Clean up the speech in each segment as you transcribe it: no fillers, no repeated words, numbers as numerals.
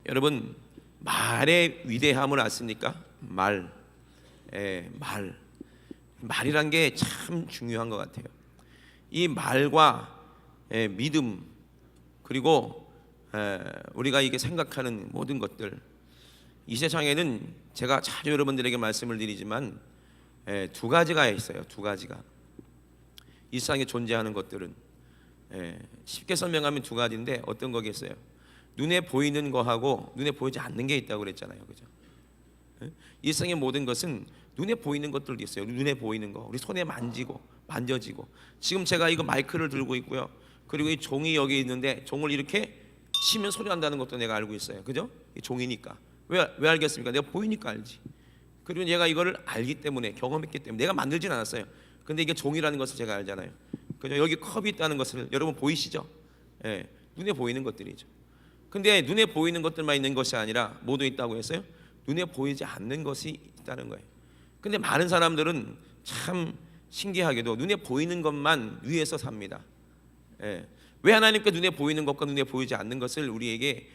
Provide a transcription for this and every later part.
여러분, 말의 위대함을 아십니까? 말이란 게 참 중요한 것 같아요. 이 말과 믿음, 그리고 우리가 이게 생각하는 모든 것들, 이 세상에는 제가 자주 여러분들에게 말씀을 드리지만 두 가지가 있어요. 두 가지가 이 세상에 존재하는 것들은 쉽게 설명하면 두 가지인데, 어떤 거겠어요? 눈에 보이는 거하고 눈에 보이지 않는 게 있다고 그랬잖아요, 그죠? 이 세상의 모든 것은 눈에 보이는 것들도 있어요. 눈에 보이는 거, 우리 손에 만지고 만져지고. 지금 제가 이거 마이크를 들고 있고요. 그리고 이 종이 여기 있는데 종을 이렇게 치면 소리 난다는 것도 내가 알고 있어요, 그죠? 이 종이니까. 왜 알겠습니까? 내가 보이니까 알지. 그리고 얘가 이거를 알기 때문에, 경험했기 때문에. 내가 만들진 않았어요. 근데 이게 종이라는 것을 제가 알잖아요, 그죠? 여기 컵이 있다는 것을 여러분 보이시죠? 눈에 보이는 것들이죠. 근데 눈에 보이는 것들만 있는 것이 아니라 모두 있다고 했어요. 눈에 보이지 않는 것이 있다는 거예요. 근데 많은 사람들은 참 신기하게도 눈에 보이는 것만 위해서 삽니다. 왜 하나님께 눈에 보이는 것과 눈에 보이지 않는 것을 우리에게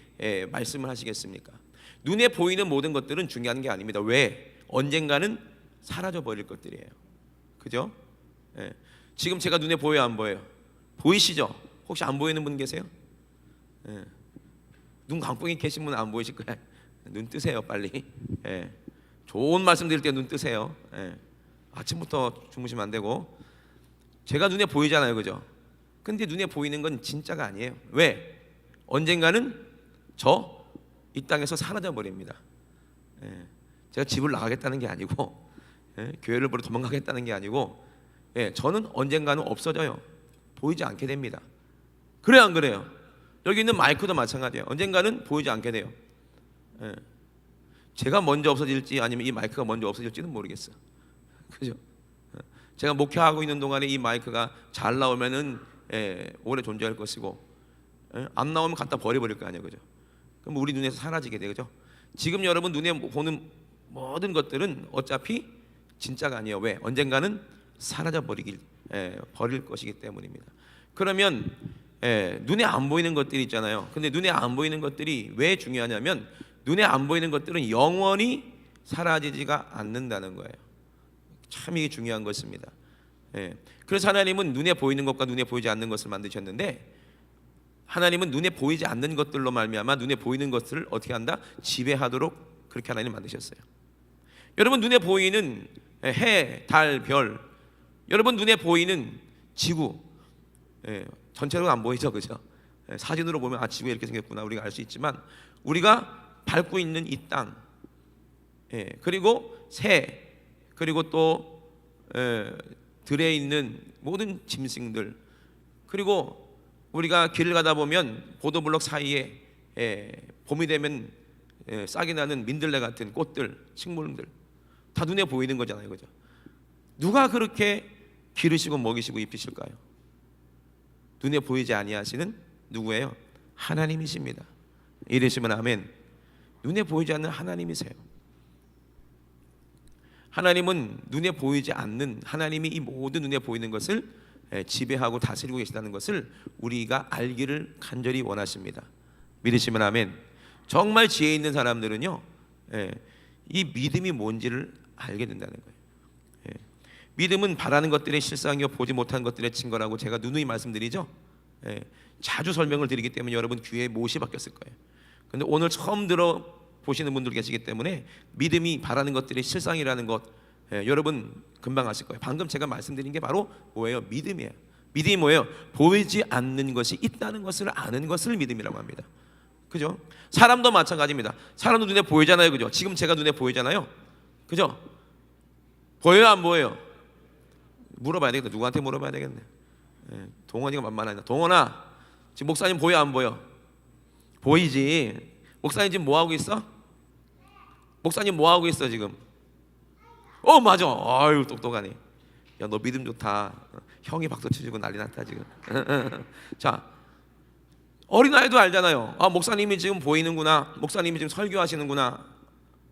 말씀을 하시겠습니까? 눈에 보이는 모든 것들은 중요한 게 아닙니다. 왜? 언젠가는 사라져 버릴 것들이에요, 그죠? 지금 제가 눈에 보여요, 안 보여요? 보이시죠? 혹시 안 보이는 분 계세요? 눈 감고 계신 분은 안 보이실 거예요. 눈 뜨세요, 빨리. 좋은 말씀 드릴 때 눈 뜨세요. 아침부터 주무시면 안 되고. 제가 눈에 보이잖아요, 그죠? 근데 눈에 보이는 건 진짜가 아니에요. 왜? 언젠가는 저 이 땅에서 사라져 버립니다. 제가 집을 나가겠다는 게 아니고, 교회를 보러 도망가겠다는 게 아니고, 저는 언젠가는 없어져요. 보이지 않게 됩니다. 그래요, 안 그래요? 여기 있는 마이크도 마찬가지예요. 언젠가는 보이지 않게 돼요. 제가 먼저 없어질지 아니면 이 마이크가 먼저 없어질지는 모르겠어요, 그죠? 제가 목회하고 있는 동안에 이 마이크가 잘 나오면은 오래 존재할 것이고, 안 나오면 갖다 버려버릴 거 아니에요, 그죠? 그럼 우리 눈에서 사라지게 돼요, 그죠? 지금 여러분 눈에 보는 모든 것들은 어차피 진짜가 아니에요. 왜? 언젠가는 사라져 버릴 것이기 때문입니다. 그러면 눈에 안 보이는 것들이 있잖아요. 근데 눈에 안 보이는 것들이 왜 중요하냐면, 눈에 안 보이는 것들은 영원히 사라지지가 않는다는 거예요. 참 이게 중요한 것입니다. 그래서 하나님은 눈에 보이는 것과 눈에 보이지 않는 것을 만드셨는데, 하나님은 눈에 보이지 않는 것들로 말미암아 눈에 보이는 것들을 어떻게 한다? 지배하도록 그렇게 하나님 만드셨어요. 여러분, 눈에 보이는 해, 달, 별, 여러분 눈에 보이는 지구, 전체로 안 보이죠, 그죠? 사진으로 보면 지구가 이렇게 생겼구나 우리가 알 수 있지만, 우리가 밟고 있는 이 땅, 그리고 새, 그리고 또 들에 있는 모든 짐승들, 그리고 우리가 길을 가다 보면 보도블록 사이에 봄이 되면 싹이 나는 민들레 같은 꽃들, 식물들 다 눈에 보이는 거잖아요, 그죠? 누가 그렇게 기르시고 먹이시고 입히실까요? 눈에 보이지 아니하시는 누구예요? 하나님이십니다. 이러시면 아멘. 눈에 보이지 않는 하나님이세요. 하나님은 눈에 보이지 않는, 하나님이 이 모든 눈에 보이는 것을 지배하고 다스리고 계시다는 것을 우리가 알기를 간절히 원하십니다. 믿으시면 아멘. 정말 지혜 있는 사람들은요, 이 믿음이 뭔지를 알게 된다는 거예요. 믿음은 바라는 것들의 실상이요 보지 못한 것들의 증거라고 제가 누누이 말씀드리죠. 자주 설명을 드리기 때문에 여러분 귀에 못이 박혔을 거예요. 근데 오늘 처음 들어보시는 분들 계시기 때문에 믿음이 바라는 것들의 실상이라는 것, 여러분 금방 아실 거예요. 방금 제가 말씀드린 게 바로 뭐예요? 믿음이에요. 믿음이 뭐예요? 보이지 않는 것이 있다는 것을 아는 것을 믿음이라고 합니다, 그죠? 사람도 마찬가지입니다. 사람도 눈에 보이잖아요, 그죠? 지금 제가 눈에 보이잖아요, 그죠? 보여요, 안 보여요? 물어봐야 되겠다. 누구한테 물어봐야 되겠네. 동원이가 만만하다. 동원아, 지금 목사님 보여, 안 보여? 보이지. 목사님 지금 뭐 하고 있어? 목사님 뭐 하고 있어 지금? 맞아. 아유, 똑똑하네. 야, 너 믿음 좋다. 형이 박수 치고 난리 났다 지금. 자, 어린아이도 알잖아요. 목사님이 지금 보이는구나. 목사님이 지금 설교하시는구나,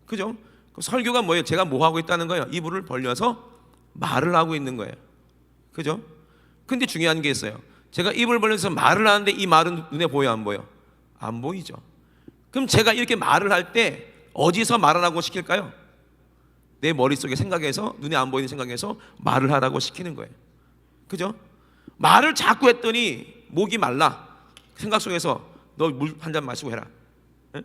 그죠? 그럼 설교가 뭐예요? 제가 뭐 하고 있다는 거예요? 이불을 벌려서 말을 하고 있는 거예요, 그죠? 근데 중요한 게 있어요. 제가 입을 벌려서 말을 하는데 이 말은 눈에 보여, 안 보여? 안 보이죠. 그럼 제가 이렇게 말을 할 때 어디서 말하라고 시킬까요? 내 머릿속에 생각해서, 눈에 안 보이는 생각에서 말을 하라고 시키는 거예요. 그죠? 말을 자꾸 했더니 목이 말라. 생각 속에서 너 물 한 잔 마시고 해라. 에?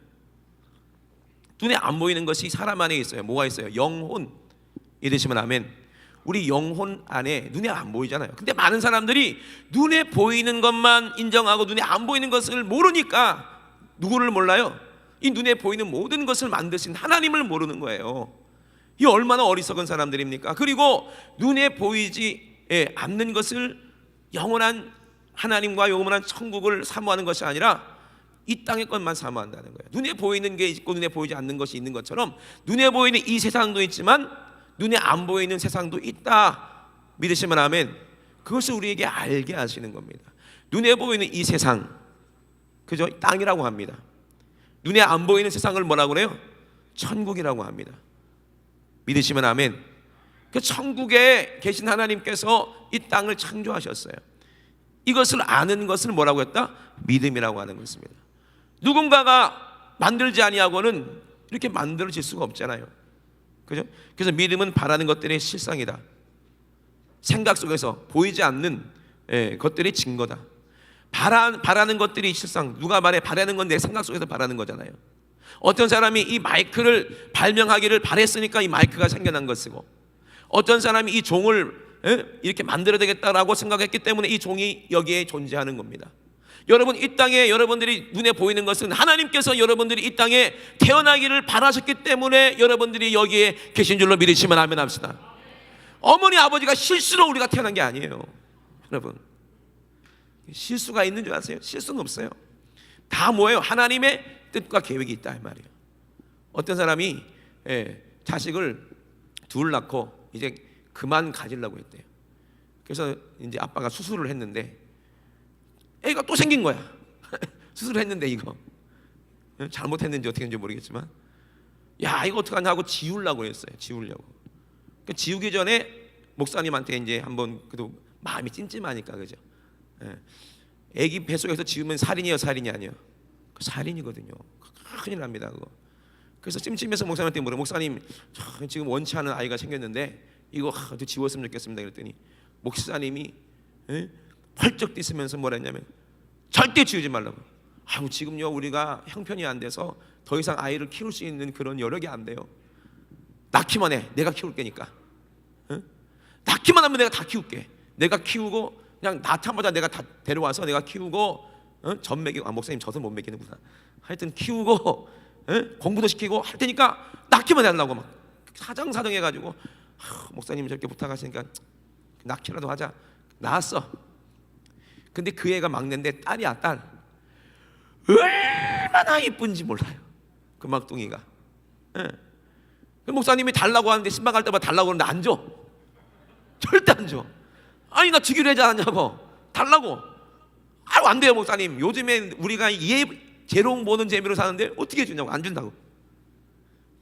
눈에 안 보이는 것이 사람 안에 있어요. 뭐가 있어요? 영혼. 이러시면 아멘. 우리 영혼 안에 눈에 안 보이잖아요. 근데 많은 사람들이 눈에 보이는 것만 인정하고 눈에 안 보이는 것을 모르니까 누구를 몰라요? 이 눈에 보이는 모든 것을 만드신 하나님을 모르는 거예요. 이 얼마나 어리석은 사람들입니까? 그리고 눈에 보이지 않는 것을 영원한 하나님과 영원한 천국을 사모하는 것이 아니라 이 땅의 것만 사모한다는 거예요. 눈에 보이는 게 있고 눈에 보이지 않는 것이 있는 것처럼 눈에 보이는 이 세상도 있지만 눈에 안 보이는 세상도 있다. 믿으시면 아멘. 그것을 우리에게 알게 하시는 겁니다. 눈에 보이는 이 세상, 그죠? 땅이라고 합니다. 눈에 안 보이는 세상을 뭐라고 그래요? 천국이라고 합니다. 믿으시면 아멘. 그 천국에 계신 하나님께서 이 땅을 창조하셨어요. 이것을 아는 것을 뭐라고 했다? 믿음이라고 하는 것입니다. 누군가가 만들지 아니하고는 이렇게 만들어질 수가 없잖아요. 그죠? 그래서 믿음은 바라는 것들의 실상이다. 생각 속에서 보이지 않는 것들이 증거다. 바라는 것들이 실상. 누가 말해? 바라는 건 내 생각 속에서 바라는 거잖아요. 어떤 사람이 이 마이크를 발명하기를 바랬으니까 이 마이크가 생겨난 것이고, 어떤 사람이 이 종을 이렇게 만들어야 되겠다라고 생각했기 때문에 이 종이 여기에 존재하는 겁니다. 여러분, 이 땅에 여러분들이 눈에 보이는 것은 하나님께서 여러분들이 이 땅에 태어나기를 바라셨기 때문에 여러분들이 여기에 계신 줄로 믿으시면 아멘 합시다. 어머니 아버지가 실수로 우리가 태어난 게 아니에요. 여러분, 실수가 있는 줄 아세요? 실수는 없어요. 다 뭐예요? 하나님의 뜻과 계획이 있다 이 말이에요. 어떤 사람이 자식을 둘 낳고 이제 그만 가지려고 했대요. 그래서 이제 아빠가 수술을 했는데 애가 또 생긴 거야. 수술을 했는데 이거 잘못했는지 어떻게 했는지 모르겠지만, 야 이거 어떡하냐 하고 지우려고 했어요. 지우려고. 그 지우기 전에 목사님한테 이제 한번, 그래도 마음이 찜찜하니까, 그죠? 애기 뱃속에서 지우면 살인이에요, 살인이 아니에요? 살인이거든요. 큰일 납니다 그거. 그래서 찜찜해서 목사님한테 물어. 목사님, 지금 원치 않은 아이가 생겼는데 이거 어떻게 지웠으면 좋겠습니다. 그랬더니 목사님이 펄쩍 뛰으면서 뭐라 했냐면, 절대 지우지 말라고. 아우 지금요 우리가 형편이 안 돼서 더 이상 아이를 키울 수 있는 그런 여력이 안 돼요. 낳기만 해. 내가 키울 게니까. 낳기만 하면 내가 다 키울게. 내가 키우고 그냥 낳자마자 내가 다 데려와서 내가 키우고 젖 먹이고, 목사님 젖은 못 먹이는구나. 하여튼 키우고 공부도 시키고 할 테니까 낳기만 해달라고 막 사정사정 해가지고, 목사님이 저렇게 부탁하시니까 낳기라도 하자. 낳았어. 근데 그 애가 막내인데 딸이야, 딸. 얼마나 이쁜지 몰라요 그 막둥이가. 그 목사님이 달라고 하는데, 신방 갈 때마다 달라고 하는데 안 줘. 절대 안 줘. 아니 나 주기로 하지 않냐고. 달라고. 아유 안 돼요 목사님. 요즘에 우리가 재롱 보는 재미로 사는데 어떻게 주냐고. 안 준다고.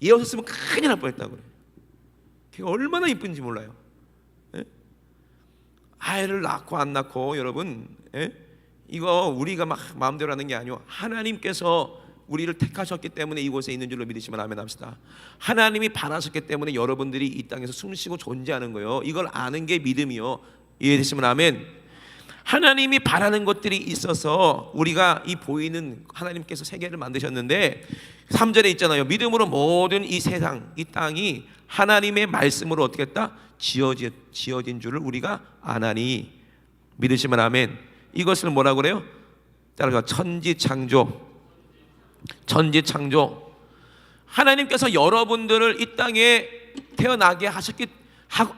얘 없었으면 큰일 날 뻔했다고 그래. 걔가 얼마나 이쁜지 몰라요. 아이를 낳고 안 낳고 여러분, 이거 우리가 막 마음대로 하는 게 아니고 하나님께서 우리를 택하셨기 때문에 이곳에 있는 줄로 믿으시면 아멘 합시다. 하나님이 바라셨기 때문에 여러분들이 이 땅에서 숨쉬고 존재하는 거예요. 이걸 아는 게 믿음이요. 이해되시면 아멘. 하나님이 바라는 것들이 있어서 우리가 이 보이는, 하나님께서 세계를 만드셨는데 3절에 있잖아요. 믿음으로 모든 이 세상, 이 땅이 하나님의 말씀으로 어떻게 했다? 지어진 줄을 우리가 아나니. 믿으시면 아멘. 이것을 뭐라고 그래요? 따라서 천지창조. 천지창조. 하나님께서 여러분들을 이 땅에 태어나게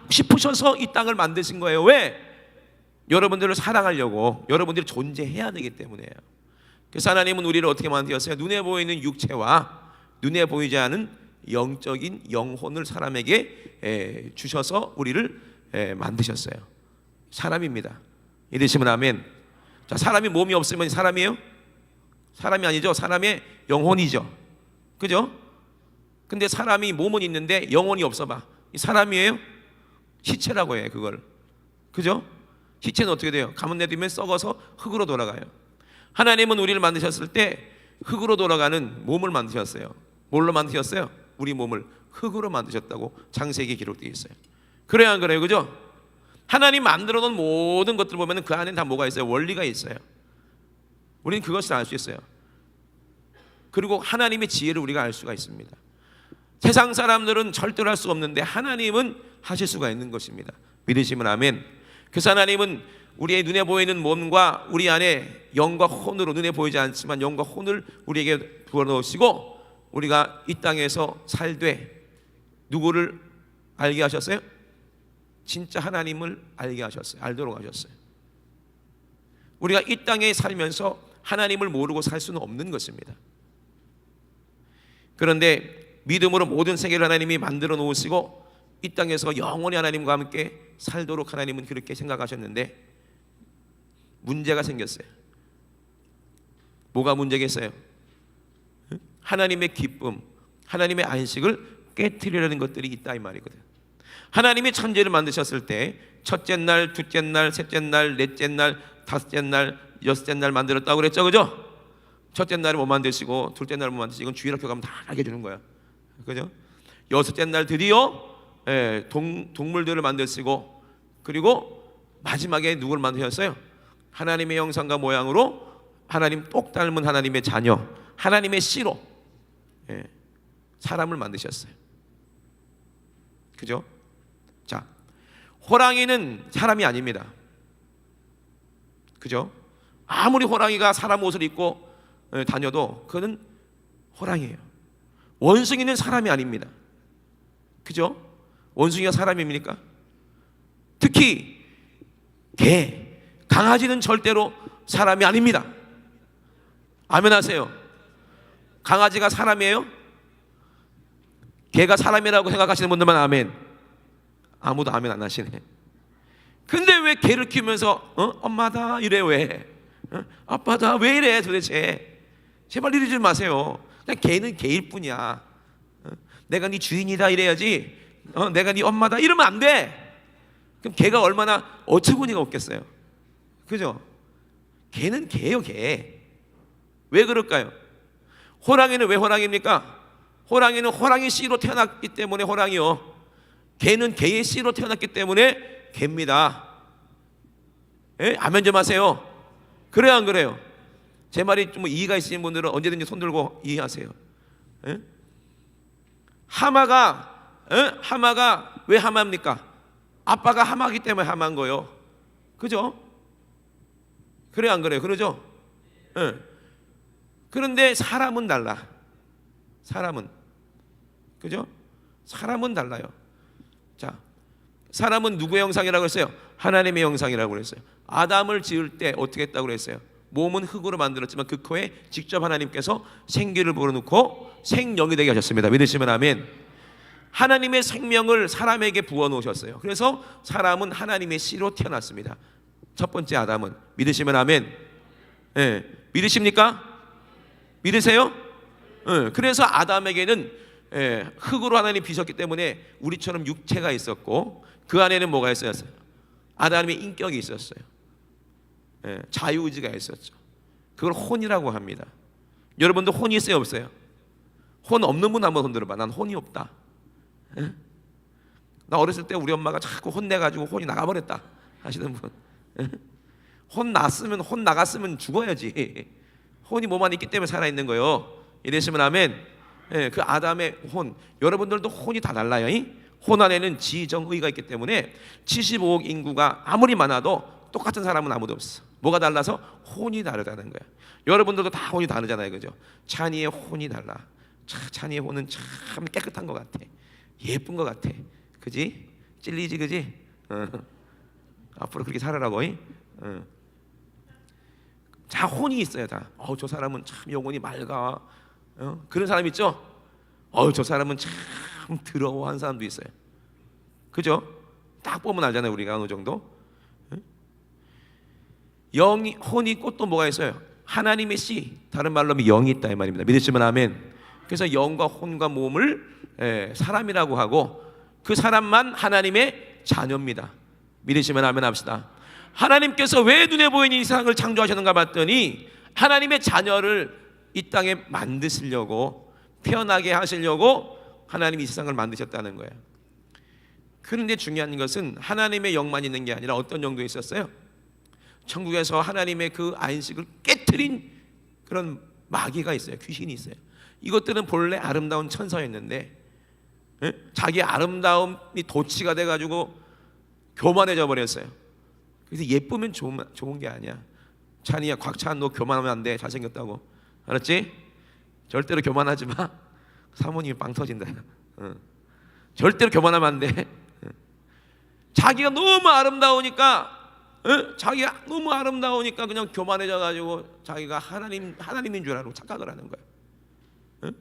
싶으셔서 이 땅을 만드신 거예요. 왜? 여러분들을 사랑하려고, 여러분들이 존재해야 되기 때문이에요. 그래서 하나님은 우리를 어떻게 만드셨어요? 눈에 보이는 육체와 눈에 보이지 않은 영적인 영혼을 사람에게 주셔서 우리를 만드셨어요. 사람입니다. 믿으시면 아멘. 자, 사람이 몸이 없으면 사람이에요? 사람이 아니죠. 사람의 영혼이죠. 그죠? 근데 사람이 몸은 있는데 영혼이 없어 봐. 이 사람이에요? 시체라고 해 그걸. 그죠? 시체는 어떻게 돼요? 가문 내두면 썩어서 흙으로 돌아가요. 하나님은 우리를 만드셨을 때 흙으로 돌아가는 몸을 만드셨어요. 뭘로 만드셨어요? 우리 몸을 흙으로 만드셨다고 창세기에 기록되어 있어요. 그래요, 안 그래요? 그죠? 하나님 만들어 놓은 모든 것들 보면 그 안에 다 뭐가 있어요? 원리가 있어요. 우리는 그것을 알 수 있어요. 그리고 하나님의 지혜를 우리가 알 수가 있습니다. 세상 사람들은 절대로 할 수 없는데 하나님은 하실 수가 있는 것입니다. 믿으시면 아멘. 그래서 하나님은 우리의 눈에 보이는 몸과 우리 안에 영과 혼으로, 눈에 보이지 않지만 영과 혼을 우리에게 부어놓으시고 우리가 이 땅에서 살되 누구를 알게 하셨어요? 진짜 하나님을 알게 하셨어요. 알도록 하셨어요. 우리가 이 땅에 살면서 하나님을 모르고 살 수는 없는 것입니다. 그런데 믿음으로 모든 세계를 하나님이 만들어 놓으시고 이 땅에서 영원히 하나님과 함께 살도록 하나님은 그렇게 생각하셨는데 문제가 생겼어요. 뭐가 문제겠어요? 하나님의 기쁨, 하나님의 안식을 깨트리려는 것들이 있다 이 말이거든. 하나님이 천지를 만드셨을 때 첫째 날, 둘째 날, 셋째 날, 넷째 날, 다섯째 날, 여섯째 날 만들었다고 그랬죠, 그죠? 첫째 날을 못 만드시고 둘째 날을 못 만드시고 이건 주일학교 가면 다 알게 주는 거야, 그죠? 여섯째 날 드디어 동물들을 만드시고 그리고 마지막에 누구를 만드셨어요? 하나님의 형상과 모양으로 하나님 똑 닮은 하나님의 자녀, 하나님의 씨로 사람을 만드셨어요. 그죠? 자, 호랑이는 사람이 아닙니다. 그죠? 아무리 호랑이가 사람 옷을 입고 다녀도 그는 호랑이에요. 원숭이는 사람이 아닙니다. 그죠? 원숭이가 사람입니까? 특히 개, 강아지는 절대로 사람이 아닙니다. 아멘 하세요. 강아지가 사람이에요? 개가 사람이라고 생각하시는 분들만 아멘. 아무도 아멘 안 하시네. 근데 왜 개를 키우면서 엄마다 이래? 왜? 아빠다 왜 이래 도대체? 제발 이러지 마세요. 그냥 개는 개일 뿐이야. 내가 네 주인이다 이래야지. 내가 네 엄마다 이러면 안 돼. 그럼 개가 얼마나 어처구니가 없겠어요. 그죠? 개는 개요, 개. 왜 그럴까요? 호랑이는 왜 호랑이입니까? 호랑이는 호랑이 씨로 태어났기 때문에 호랑이요. 개는 개의 씨로 태어났기 때문에 개입니다. 예? 아멘 좀 하세요. 그래요, 안 그래요? 제 말이 좀 이해가 있으신 분들은 언제든지 손 들고 이해하세요. 예? 하마가 왜 하마입니까? 아빠가 하마기 때문에 하마인 거요. 그죠? 그래 안 그래요? 그러죠? 예. 그런데 사람은 달라. 사람은, 그죠? 사람은 달라요. 자, 사람은 누구의 형상이라고 했어요? 하나님의 형상이라고 그랬어요. 아담을 지을 때 어떻게 했다고 그랬어요? 몸은 흙으로 만들었지만 그 코에 직접 하나님께서 생기를 불어넣고 생명이 되게 하셨습니다. 믿으시면 아멘. 하나님의 생명을 사람에게 부어 놓으셨어요. 그래서 사람은 하나님의 씨로 태어났습니다. 첫 번째 아담은. 믿으시면 아멘. 예, 믿으십니까? 믿으세요? 예, 그래서 아담에게는 흙으로 하나님 빚었기 때문에 우리처럼 육체가 있었고 그 안에는 뭐가 있었어요? 아담의 인격이 있었어요. 자유의지가 있었죠. 그걸 혼이라고 합니다. 여러분도 혼이 있어요, 없어요? 혼 없는 분 한번 손들어봐. 난 혼이 없다. 나 어렸을 때 우리 엄마가 자꾸 혼내가지고 혼이 나가버렸다 하시는 분. 혼 나갔으면 죽어야지. 혼이 몸 안에 있기 때문에 살아있는 거예요. 이랬으면 아멘. 그 아담의 혼, 여러분들도 혼이 다 달라요. 혼 안에는 지정의가 있기 때문에 75억 인구가 아무리 많아도 똑같은 사람은 아무도 없어. 뭐가 달라서? 혼이 다르다는 거야. 여러분들도 다 혼이 다르잖아요, 그죠? 찬이의 혼이 달라. 찬이의 혼은 참 깨끗한 것 같아. 예쁜 것 같아. 그지? 찔리지, 그지? 앞으로 그렇게 살아라고. 자, 혼이 있어요, 다. 저 사람은 참 영혼이 맑아. 그런 사람 있죠? 저 사람은 참 더러워한 사람도 있어요. 그죠? 딱 보면 알잖아요, 우리가 어느 정도. 영이, 혼이 있고 또 뭐가 있어요? 하나님의 씨, 다른 말로 하면 영이 있다 이 말입니다. 믿으시면 아멘. 그래서 영과 혼과 몸을 사람이라고 하고 그 사람만 하나님의 자녀입니다. 믿으시면 아멘 합시다. 하나님께서 왜 눈에 보이는 이 세상을 창조하셨는가 봤더니 하나님의 자녀를 이 땅에 만드시려고, 편하게 하시려고 하나님이 이 세상을 만드셨다는 거예요. 그런데 중요한 것은 하나님의 영만 있는 게 아니라 어떤 영도 있었어요? 천국에서 하나님의 그 안식을 깨트린 그런 마귀가 있어요. 귀신이 있어요. 이것들은 본래 아름다운 천사였는데 자기 아름다움이 도치가 돼가지고 교만해져 버렸어요. 그래서 예쁘면 좋은 게 아니야. 찬이야, 곽찬 너 교만하면 안 돼. 잘생겼다고. 알았지? 절대로 교만하지 마. 사모님이 빵 터진다. 절대로 교만하면 안 돼. 자기가 너무 아름다우니까 자기가 너무 아름다우니까 그냥 교만해져 가지고 자기가 하나님인 줄 알고 착각을 하는 거예요.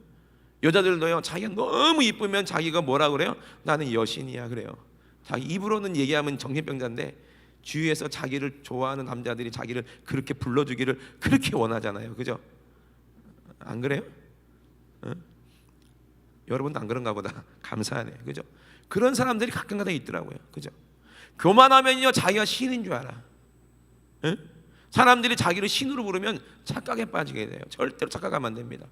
여자들도요, 자기가 너무 이쁘면 자기가 뭐라 그래요? 나는 여신이야 그래요. 자기 입으로는 얘기하면 정신병자인데 주위에서 자기를 좋아하는 남자들이 자기를 그렇게 불러주기를 그렇게 원하잖아요. 그죠? 안 그래요? 여러분도 안 그런가 보다. 감사하네. 그죠? 그런 사람들이 가끔가다 있더라고요. 그죠? 교만하면요 자기가 신인 줄 알아. 사람들이 자기를 신으로 부르면 착각에 빠지게 돼요. 절대로 착각하면 안 됩니다.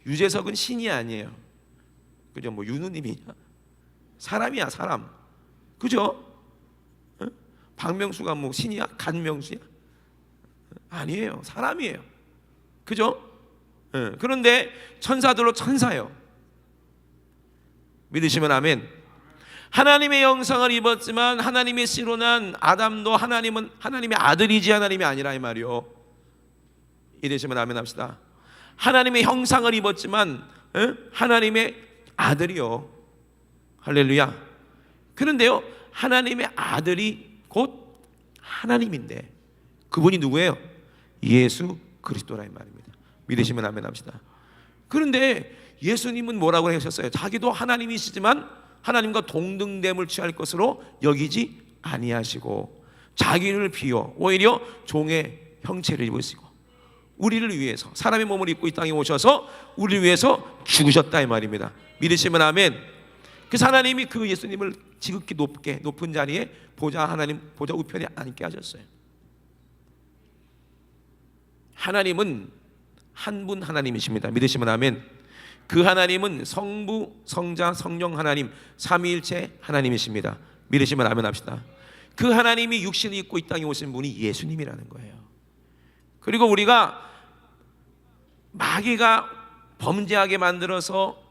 유재석은 신이 아니에요. 그죠? 뭐 윤우님이냐? 사람이야, 사람. 그죠? 박명수가 뭐 신이야? 간명수야? 아니에요. 사람이에요. 그죠? 그런데 천사들로 천사예요. 믿으시면 아멘. 하나님의 형상을 입었지만 하나님의 씨로 난 아담도 하나님은 하나님의 아들이지 하나님이 아니라 이 말이요. 이러시면 아멘 합시다. 하나님의 형상을 입었지만 하나님의 아들이요. 할렐루야. 그런데요, 하나님의 아들이 곧 하나님인데 그분이 누구예요? 예수 그리스도라 이 말입니다. 믿으시면 아멘 합시다. 그런데 예수님은 뭐라고 하셨어요? 자기도 하나님이시지만 하나님과 동등됨을 취할 것으로 여기지 아니하시고 자기를 비워 오히려 종의 형체를 입으시고 우리를 위해서 사람의 몸을 입고 이 땅에 오셔서 우리를 위해서 죽으셨다 이 말입니다. 믿으시면 아멘. 그래서 하나님이 그 예수님을 지극히 높은 자리에 하나님 보좌 우편에 앉게 하셨어요. 하나님은 한 분 하나님이십니다. 믿으시면 아멘. 그 하나님은 성부, 성자, 성령 하나님 삼위일체 하나님이십니다. 믿으시면 아멘 합시다. 그 하나님이 육신을 입고 이 땅에 오신 분이 예수님이라는 거예요. 그리고 우리가 마귀가 범죄하게 만들어서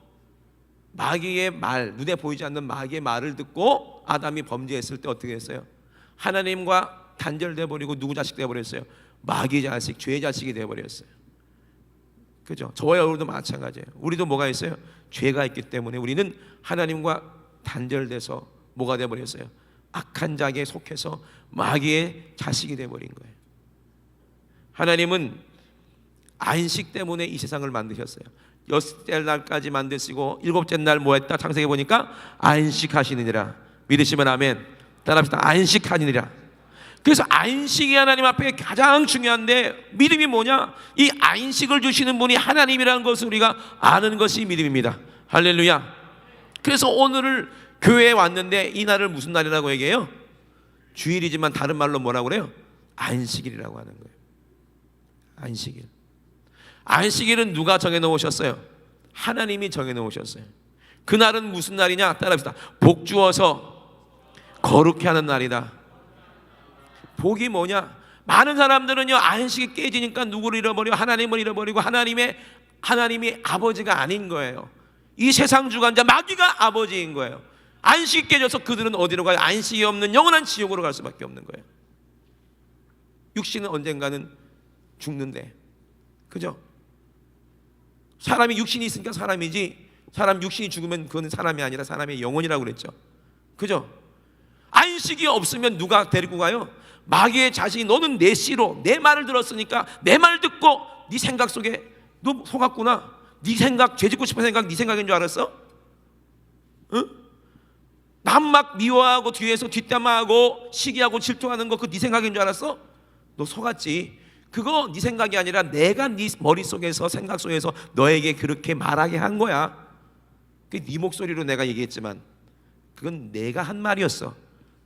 마귀의 말, 눈에 보이지 않는 마귀의 말을 듣고 아담이 범죄했을 때 어떻게 했어요? 하나님과 단절돼 버리고 누구 자식 돼 버렸어요? 마귀 자식, 죄 자식이 돼 버렸어요. 그죠? 저와 여러분도 마찬가지예요. 우리도 뭐가 있어요? 죄가 있기 때문에 우리는 하나님과 단절돼서 뭐가 돼 버렸어요? 악한 자에게 속해서 마귀의 자식이 돼 버린 거예요. 하나님은 안식 때문에 이 세상을 만드셨어요. 6째 날까지 만드시고 7째 날 뭐 했다? 창세기 보니까 안식하시느니라. 믿으시면 아멘. 따라합시다. 안식하느니라. 그래서 안식이 하나님 앞에 가장 중요한데 믿음이 뭐냐? 이 안식을 주시는 분이 하나님이라는 것을 우리가 아는 것이 믿음입니다. 할렐루야. 그래서 오늘을 교회에 왔는데 이 날을 무슨 날이라고 얘기해요? 주일이지만 다른 말로 뭐라고 그래요? 안식일이라고 하는 거예요. 안식일. 안식일은 누가 정해놓으셨어요? 하나님이 정해놓으셨어요. 그날은 무슨 날이냐? 따라합시다. 복 주어서 거룩해 하는 날이다. 복이 뭐냐? 많은 사람들은요 안식이 깨지니까 누구를 잃어버려? 하나님을 잃어버리고 하나님이 아버지가 아닌 거예요. 이 세상 주관자 마귀가 아버지인 거예요. 안식이 깨져서 그들은 어디로 가요? 안식이 없는 영원한 지옥으로 갈 수밖에 없는 거예요. 육신은 언젠가는 죽는데, 그죠? 사람이 육신이 있으니까 사람이지, 사람 육신이 죽으면 그건 사람이 아니라 사람의 영혼이라고 그랬죠. 그죠? 안식이 없으면 누가 데리고 가요? 마귀의 자식이 너는 내 씨로 내 말을 들었으니까 내 말 듣고 네 생각 속에 너 속았구나. 네 생각, 죄짓고 싶은 생각 네 생각인 줄 알았어? 응? 남 막 미워하고 뒤에서 뒷담화하고 시기하고 질투하는 거 그거 네 생각인 줄 알았어? 너 속았지. 그거 네 생각이 아니라 내가 네 머릿속에서 생각 속에서 너에게 그렇게 말하게 한 거야. 그게 네 목소리로 내가 얘기했지만 그건 내가 한 말이었어.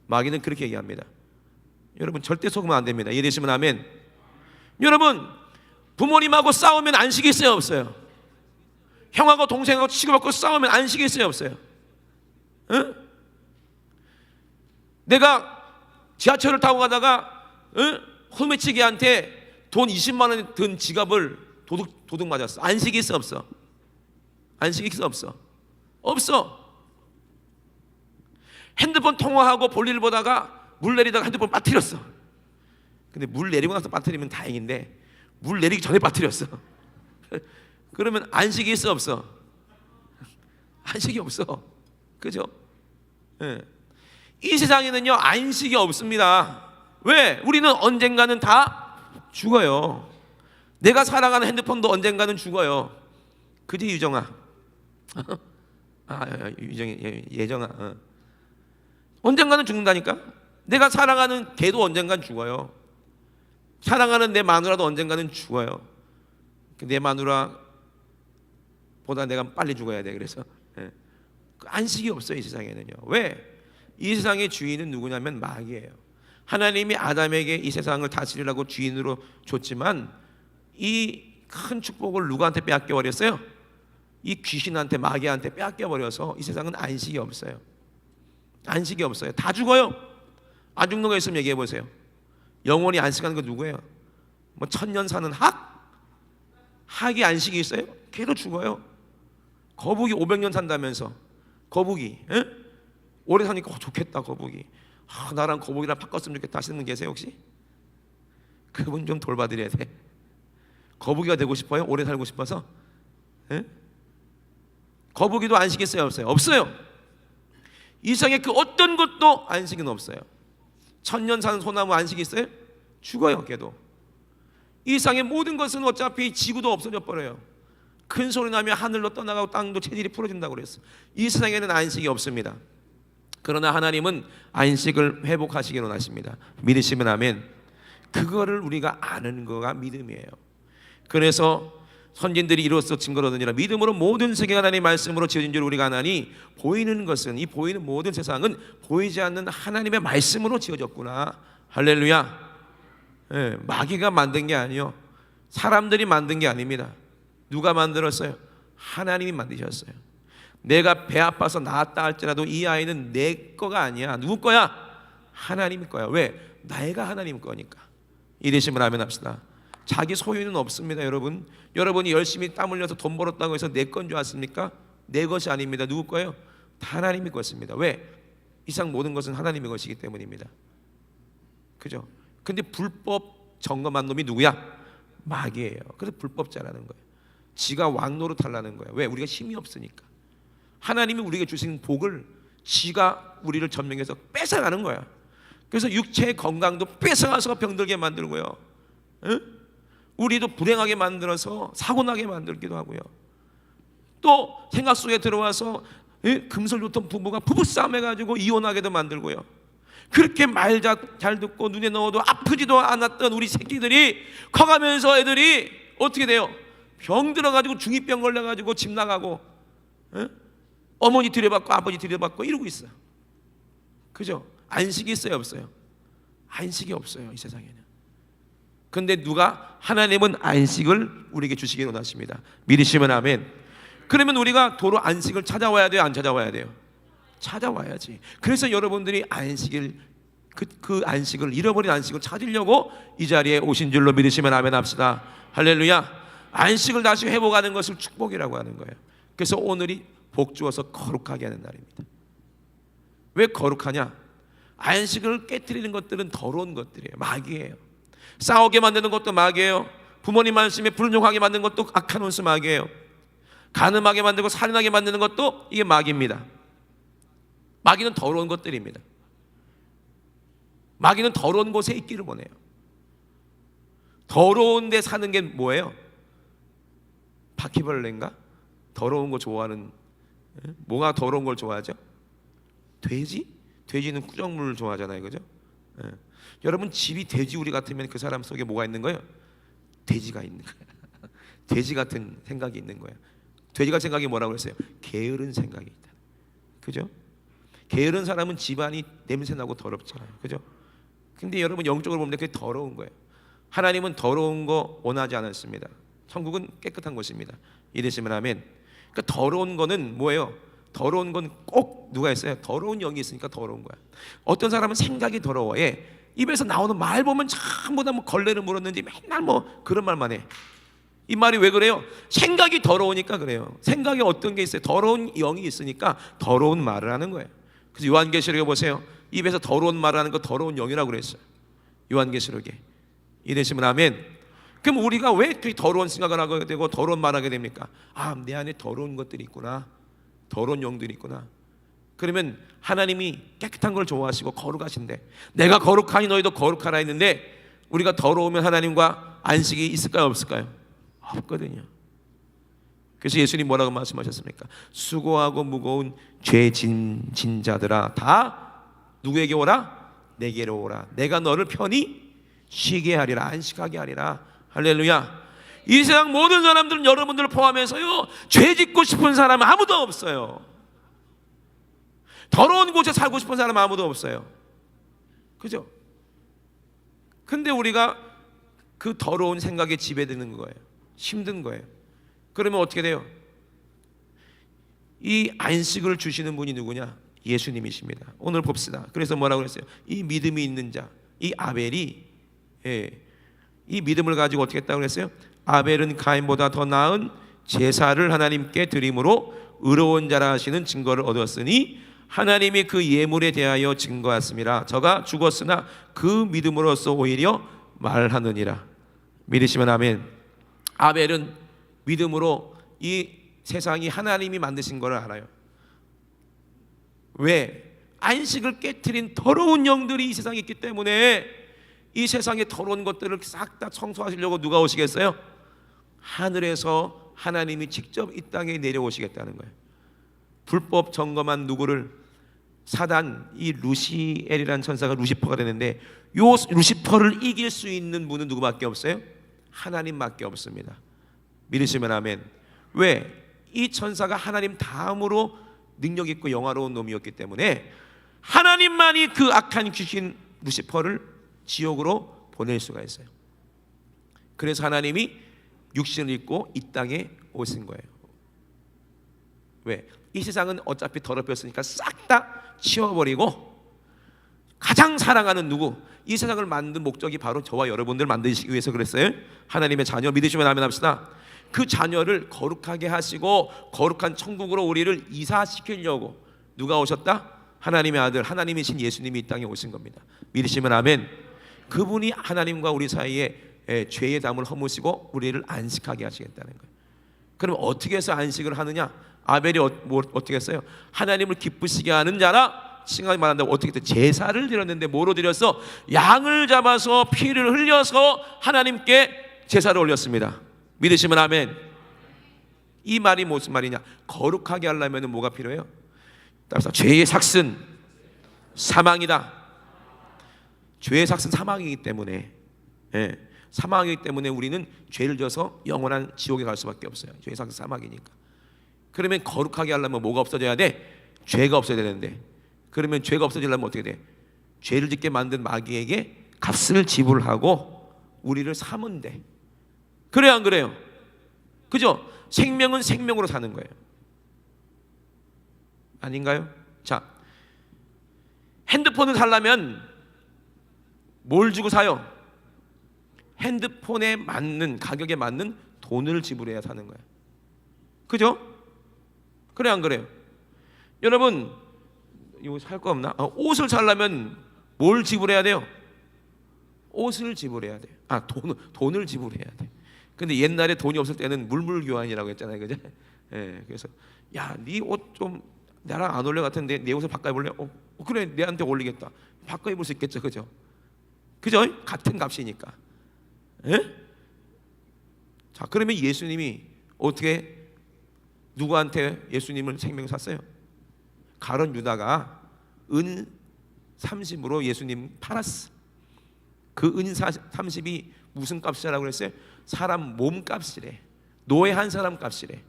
마귀는 그렇게 얘기합니다. 여러분 절대 속으면 안 됩니다. 이해되시면 아멘. 여러분 부모님하고 싸우면 안식이 있어요, 없어요? 형하고 동생하고 치고받고 싸우면 안식이 있어요, 없어요? 응? 내가 지하철을 타고 가다가 소매치기한테 돈 20만 원 든 지갑을 도둑 맞았어. 안식이 있어, 없어? 안식이 있어, 없어? 없어. 핸드폰 통화하고 볼일을 보다가 물 내리다가 핸드폰 빠뜨렸어. 근데 물 내리고 나서 빠뜨리면 다행인데 물 내리기 전에 빠뜨렸어. 그러면 안식이 있어, 없어? 안식이 없어. 그죠? 예. 이 세상에는요 안식이 없습니다. 왜? 우리는 언젠가는 다 죽어요. 내가 살아가는 핸드폰도 언젠가는 죽어요. 그지 유정아? 유정이 예정아. 언젠가는 죽는다니까. 내가 사랑하는 개도 언젠간 죽어요. 사랑하는 내 마누라도 언젠가는 죽어요. 내 마누라보다 내가 빨리 죽어야 돼. 그래서 안식이 없어요 이 세상에는요. 왜? 이 세상의 주인은 누구냐면 마귀예요. 하나님이 아담에게 이 세상을 다스리라고 주인으로 줬지만 이 큰 축복을 누구한테 빼앗겨 버렸어요? 이 귀신한테, 마귀한테 빼앗겨 버려서 이 세상은 안식이 없어요. 안식이 없어요. 다 죽어요. 안 죽는 거 있으면 얘기해 보세요. 영원히 안식하는 거 누구예요? 뭐 천년 사는 학? 학이 안식이 있어요? 걔도 죽어요. 거북이 500년 산다면서. 거북이 오래 사니까 좋겠다 거북이. 나랑 거북이랑 바꿨으면 좋겠다 하시는 분 계세요 혹시? 그분 좀 돌봐드려야 돼. 거북이가 되고 싶어요? 오래 살고 싶어서? 거북이도 안식이 있어요, 없어요? 없어요. 이 세상에 그 어떤 것도 안식은 없어요. 천년 사는 소나무 안식이 있어요? 죽어요 걔도. 이 세상의 모든 것은 어차피 지구도 없어져 버려요. 큰 소리 나면 하늘로 떠나가고 땅도 체질이 풀어진다고 그랬어. 이 세상에는 안식이 없습니다. 그러나 하나님은 안식을 회복하시기를 원하십니다. 믿으시면 아멘. 그거를 우리가 아는 거가 믿음이에요. 그래서 선진들이 이로써 증거를 얻으니라. 믿음으로 모든 세계가 하나님의 말씀으로 지어진 줄 우리가 아나니 보이는 것은, 이 보이는 모든 세상은 보이지 않는 하나님의 말씀으로 지어졌구나. 할렐루야. 마귀가 만든 게 아니요, 사람들이 만든 게 아닙니다. 누가 만들었어요? 하나님이 만드셨어요. 내가 배 아파서 낳았다 할지라도 이 아이는 내 거가 아니야. 누구 거야? 하나님 거야. 왜? 내가 하나님 거니까. 이러시면 아멘 합시다. 자기 소유는 없습니다. 여러분이 열심히 땀 흘려서 돈 벌었다고 해서 내 건 줄 아십니까? 내 것이 아닙니다. 누구 거예요? 하나님의 것입니다. 왜? 이상 모든 것은 하나님의 것이기 때문입니다. 그죠? 근데 불법 점검한 놈이 누구야? 마귀예요. 그래서 불법자라는 거예요. 지가 왕노릇 하려는 거예요. 왜? 우리가 힘이 없으니까. 하나님이 우리에게 주신 복을 지가 우리를 점령해서 뺏어가는 거야. 그래서 육체의 건강도 뺏어가서 병들게 만들고요. 우리도 불행하게 만들어서 사고나게 만들기도 하고요. 또 생각 속에 들어와서 금슬 좋던 부부가 부부싸움 해가지고 이혼하게도 만들고요. 그렇게 말 잘 듣고 눈에 넣어도 아프지도 않았던 우리 새끼들이 커가면서 애들이 어떻게 돼요? 병 들어가지고 중이병 걸려가지고 집 나가고 어머니 들여받고 아버지 들여받고 이러고 있어요. 그죠? 안식이 있어요, 없어요? 안식이 없어요 이 세상에는. 근데 누가? 하나님은 안식을 우리에게 주시기를 원하십니다. 믿으시면 아멘. 그러면 우리가 도로 안식을 찾아와야 돼요, 안 찾아와야 돼요? 찾아와야지. 그래서 여러분들이 안식을 그 안식을, 잃어버린 안식을 찾으려고 이 자리에 오신 줄로 믿으시면 아멘 합시다. 할렐루야. 안식을 다시 회복하는 것을 축복이라고 하는 거예요. 그래서 오늘이 복 주어서 거룩하게 하는 날입니다. 왜 거룩하냐? 안식을 깨트리는 것들은 더러운 것들이에요. 마귀예요. 싸우게 만드는 것도 마귀예요. 부모님 말씀에 불忠하게 만드는 것도 악한 원수 마귀예요. 간음하게 만들고 살인하게 만드는 것도 이게 마귀입니다. 마귀는 더러운 것들입니다. 마귀는 더러운 곳에 있기를 원해요. 더러운 데 사는 게 뭐예요? 바퀴벌레인가? 더러운 거 좋아하는, 뭐가 더러운 걸 좋아하죠? 돼지? 돼지는 꾸정물을 좋아하잖아요, 그죠? 여러분 집이 돼지우리 같으면 그 사람 속에 뭐가 있는 거예요? 돼지가 있는 거예요. 돼지 같은 생각이 있는 거예요. 돼지 같은 생각이 뭐라고 했어요? 게으른 생각이 있다. 그죠? 게으른 사람은 집안이 냄새나고 더럽잖아요, 그죠? 근데 여러분 영적으로 보면 그게 더러운 거예요. 하나님은 더러운 거 원하지 않았습니다. 천국은 깨끗한 곳입니다. 이러시면 아멘. 그러니까 더러운 거는 뭐예요? 더러운 건 꼭 누가 했어요? 더러운 영이 있으니까 더러운 거야. 어떤 사람은 생각이 더러워. 입에서 나오는 말 보면 전부 다 뭐 걸레를 물었는지 맨날 뭐 그런 말만 해. 이 말이 왜 그래요? 생각이 더러우니까 그래요. 생각에 어떤 게 있어요? 더러운 영이 있으니까 더러운 말을 하는 거예요. 그래서 요한계시록에 보세요. 입에서 더러운 말을 하는 거 더러운 영이라고 그랬어요. 요한계시록에. 이러시면 아멘. 그럼 우리가 왜 그렇게 더러운 생각을 하게 되고 더러운 말을 하게 됩니까? 아, 내 안에 더러운 것들이 있구나. 더러운 영들이 있구나. 그러면 하나님이 깨끗한 걸 좋아하시고 거룩하신데, 내가 거룩하니 너희도 거룩하라 했는데, 우리가 더러우면 하나님과 안식이 있을까요, 없을까요? 없거든요. 그래서 예수님 뭐라고 말씀하셨습니까? 수고하고 무거운 죄 진 자들아, 다 누구에게 오라? 내게로 오라. 내가 너를 편히 쉬게 하리라. 안식하게 하리라. 할렐루야. 이 세상 모든 사람들은 여러분들을 포함해서요, 죄 짓고 싶은 사람은 아무도 없어요. 더러운 곳에 살고 싶은 사람은 아무도 없어요. 그죠? 근데 우리가 그 더러운 생각에 지배되는 거예요. 힘든 거예요. 그러면 어떻게 돼요? 이 안식을 주시는 분이 누구냐? 예수님이십니다. 오늘 봅시다. 그래서 뭐라고 그랬어요? 이 믿음이 있는 자, 이 아벨이, 이 믿음을 가지고 어떻게 했다고 그랬어요? 아벨은 가인보다 더 나은 제사를 하나님께 드림으로 의로운 자라 하시는 증거를 얻었으니 하나님이 그 예물에 대하여 증거하였습니다. 저가 죽었으나 그 믿음으로써 오히려 말하느니라. 믿으시면 아멘. 아벨은 믿음으로 이 세상이 하나님이 만드신 것을 알아요. 왜? 안식을 깨트린 더러운 영들이 이 세상에 있기 때문에 이 세상의 더러운 것들을 싹 다 청소하시려고 누가 오시겠어요? 하늘에서 하나님이 직접 이 땅에 내려오시겠다는 거예요. 불법 점검한 누구를? 사단, 이 루시엘이라는 천사가 루시퍼가 되는데, 요 루시퍼를 이길 수 있는 분은 누구밖에 없어요? 하나님밖에 없습니다. 믿으시면 아멘. 왜? 이 천사가 하나님 다음으로 능력 있고 영화로운 놈이었기 때문에 하나님만이 그 악한 귀신 루시퍼를 지옥으로 보낼 수가 있어요. 그래서 하나님이 육신을 입고 이 땅에 오신 거예요. 왜? 이 세상은 어차피 더럽혔으니까 싹 다 치워버리고 가장 사랑하는 누구? 이 세상을 만든 목적이 바로 저와 여러분들 만드시기 위해서 그랬어요. 하나님의 자녀 믿으시면 아멘 합시다. 그 자녀를 거룩하게 하시고 거룩한 천국으로 우리를 이사시키려고 누가 오셨다? 하나님의 아들, 하나님이신 예수님이 이 땅에 오신 겁니다. 믿으시면 아멘. 그분이 하나님과 우리 사이에 죄의 담을 허무시고 우리를 안식하게 하시겠다는 거예요. 그럼 어떻게 해서 안식을 하느냐? 아벨이 어떻게 했어요? 하나님을 기쁘시게 하는 자라 칭하게 말한다고 어떻게 했어요? 제사를 드렸는데 뭐로 드렸어? 양을 잡아서 피를 흘려서 하나님께 제사를 올렸습니다. 믿으시면 아멘. 이 말이 무슨 말이냐? 거룩하게 하려면 뭐가 필요해요? 따라서 죄의 삭은 사망이다. 죄의 삭은 사망이기 때문에, 사망이기 때문에 우리는 죄를 져서 영원한 지옥에 갈 수밖에 없어요. 죄의 삭은 사망이니까. 그러면 거룩하게 하려면 뭐가 없어져야 돼? 죄가 없어야 되는데, 그러면 죄가 없어지려면 어떻게 돼? 죄를 짓게 만든 마귀에게 값을 지불하고 우리를 삼은 돼. 그래요, 안 그래요? 그죠? 생명은 생명으로 사는 거예요. 아닌가요? 자, 핸드폰을 사려면 뭘 주고 사요? 핸드폰에 맞는, 가격에 맞는 돈을 지불해야 사는 거예요. 그죠? 그래, 안 그래요? 여러분, 이거 살 거 없나? 옷을 사려면 뭘 지불해야 돼요? 옷을 지불해야 돼요. 돈을 지불해야 돼. 근데 옛날에 돈이 없을 때는 물물교환이라고 했잖아요, 그죠? 그래서 야, 네 옷 좀 나랑 안 어울려 같은데 내 옷을 바꿔 입을래? 그래, 내한테 어울리겠다. 바꿔 입을 수 있겠죠, 그죠? 그죠? 같은 값이니까. 자, 그러면 예수님이 어떻게 누구한테 예수님을 생명을 샀어요? 가룟 유다가 은 30으로 예수님 팔았어. 그 은 30이 무슨 값이라고 그랬어요? 사람 몸 값이래. 노예 한 사람 값이래.